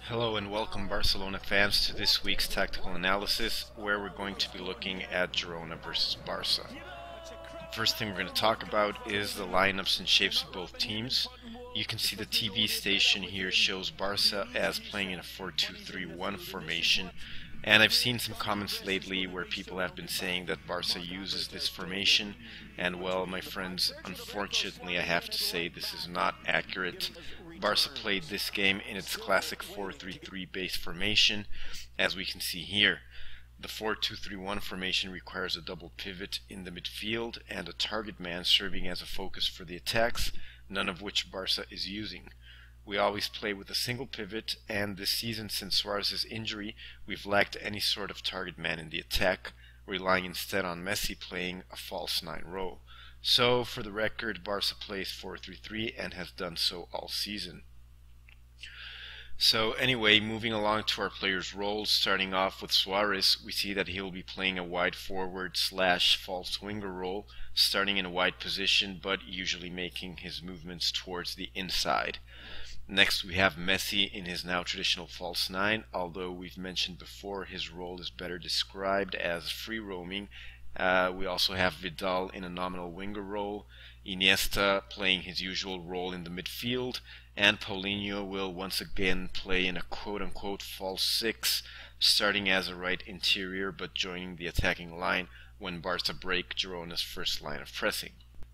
Hello and welcome Barcelona fans to this week's tactical analysis, where we're going to be looking at Girona versus Barca. First thing we're going to talk about is the lineups and shapes of both teams. You can see the TV station here shows Barca as playing in a 4-2-3-1 formation, and I've seen some comments lately where people have been saying that Barca uses this formation, and well, my friends, unfortunately I have to say this is not accurate. Barca played this game in its classic 4-3-3 base formation, as we can see here. The 4-2-3-1 formation requires a double pivot in the midfield and a target man serving as a focus for the attacks, none of which Barca is using. We always play with a single pivot, and this season, since Suarez's injury, we've lacked any sort of target man in the attack, relying instead on Messi playing a false 9 role. So, for the record, Barca plays 4-3-3 and has done so all season. So anyway, moving along to our players' roles, starting off with Suarez, we see that he'll be playing a wide forward / false winger role, starting in a wide position but usually making his movements towards the inside. Next we have Messi in his now traditional false 9, although we've mentioned before his role is better described as free roaming. We also have Vidal in a nominal winger role, Iniesta playing his usual role in the midfield, and Paulinho will once again play in a quote-unquote false 6, starting as a right interior but joining the attacking line when Barca break Girona's first line of pressing.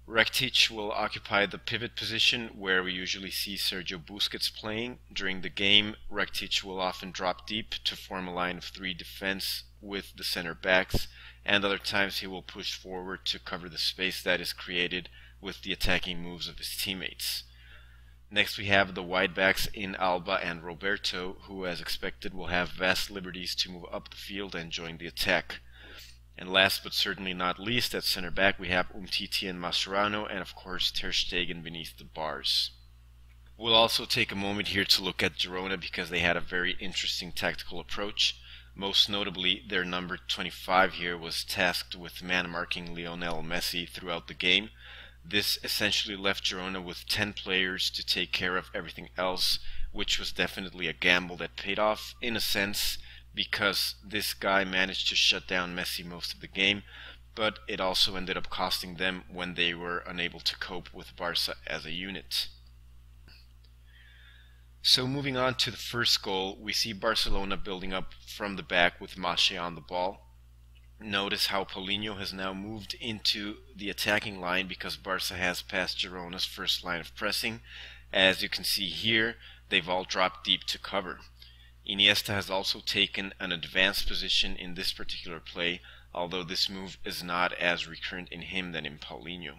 Rakitic will occupy the pivot position where we usually see Sergio Busquets playing. During the game, Rakitic will often drop deep to form a line of 3 defense with the center backs, and other times he will push forward to cover the space that is created with the attacking moves of his teammates. Next we have the wide backs in Alba and Roberto, who as expected will have vast liberties to move up the field and join the attack. And last but certainly not least, at center back we have Umtiti and Mascherano, and of course Ter Stegen beneath the bars. We'll also take a moment here to look at Girona because they had a very interesting tactical approach. Most notably, their number 25 here was tasked with man-marking Lionel Messi throughout the game. This essentially left Girona with 10 players to take care of everything else, which was definitely a gamble that paid off, in a sense, because this guy managed to shut down Messi most of the game, but it also ended up costing them when they were unable to cope with Barca as a unit. So moving on to the first goal, we see Barcelona building up from the back with Mache on the ball. Notice how Paulinho has now moved into the attacking line because Barca has passed Girona's first line of pressing. As you can see here, they've all dropped deep to cover. Iniesta has also taken an advanced position in this particular play, although this move is not as recurrent in him than in Paulinho.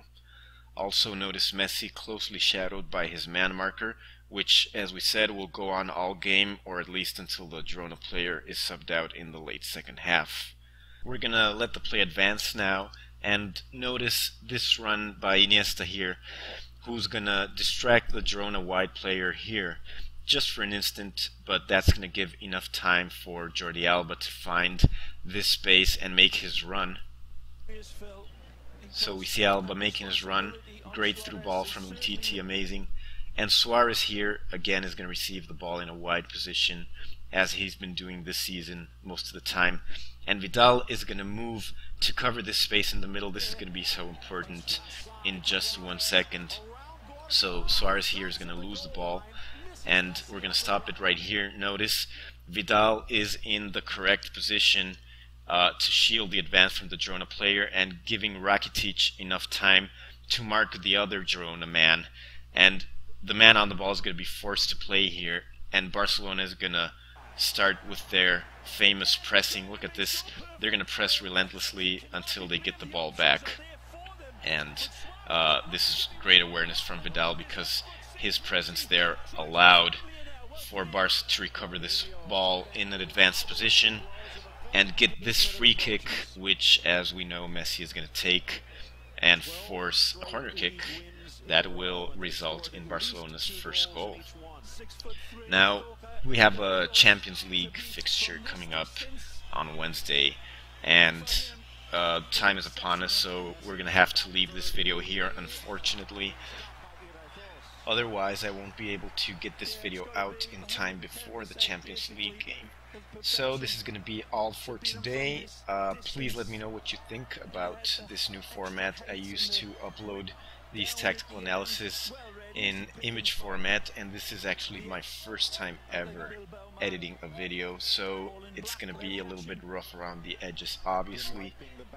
Also notice Messi closely shadowed by his man marker, which, as we said, will go on all game, or at least until the Girona player is subbed out in the late second half. We're gonna let the play advance now, and notice this run by Iniesta here, who's gonna distract the Girona wide player here, just for an instant, but that's gonna give enough time for Jordi Alba to find this space and make his run. So we see Alba making his run, great through ball from Umtiti, amazing. And Suarez here, again, is going to receive the ball in a wide position, as he's been doing this season most of the time. And Vidal is going to move to cover this space in the middle. This is going to be so important in just 1 second. So Suarez here is going to lose the ball, and we're going to stop it right here. Notice Vidal is in the correct position to shield the advance from the Girona player and giving Rakitic enough time to mark the other Girona man. And the man on the ball is going to be forced to play here, and Barcelona is going to start with their famous pressing. Look at this. They're going to press relentlessly until they get the ball back. And this is great awareness from Vidal because his presence there allowed for Barca to recover this ball in an advanced position and get this free kick, which, as we know, Messi is going to take and force a corner kick that will result in Barcelona's first goal. Now, we have a Champions League fixture coming up on Wednesday, and time is upon us, so we're going to have to leave this video here, unfortunately. Otherwise, I won't be able to get this video out in time before the Champions League game. So this is going to be all for today. Please let me know what you think about this new format. I used to upload these tactical analysis in image format, and this is actually my first time ever editing a video, so it's going to be a little bit rough around the edges obviously,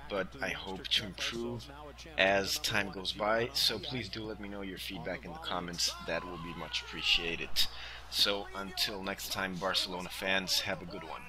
but I hope to improve as time goes by. So please do let me know your feedback in the comments. That will be much appreciated. So until next time, Barcelona fans, have a good one.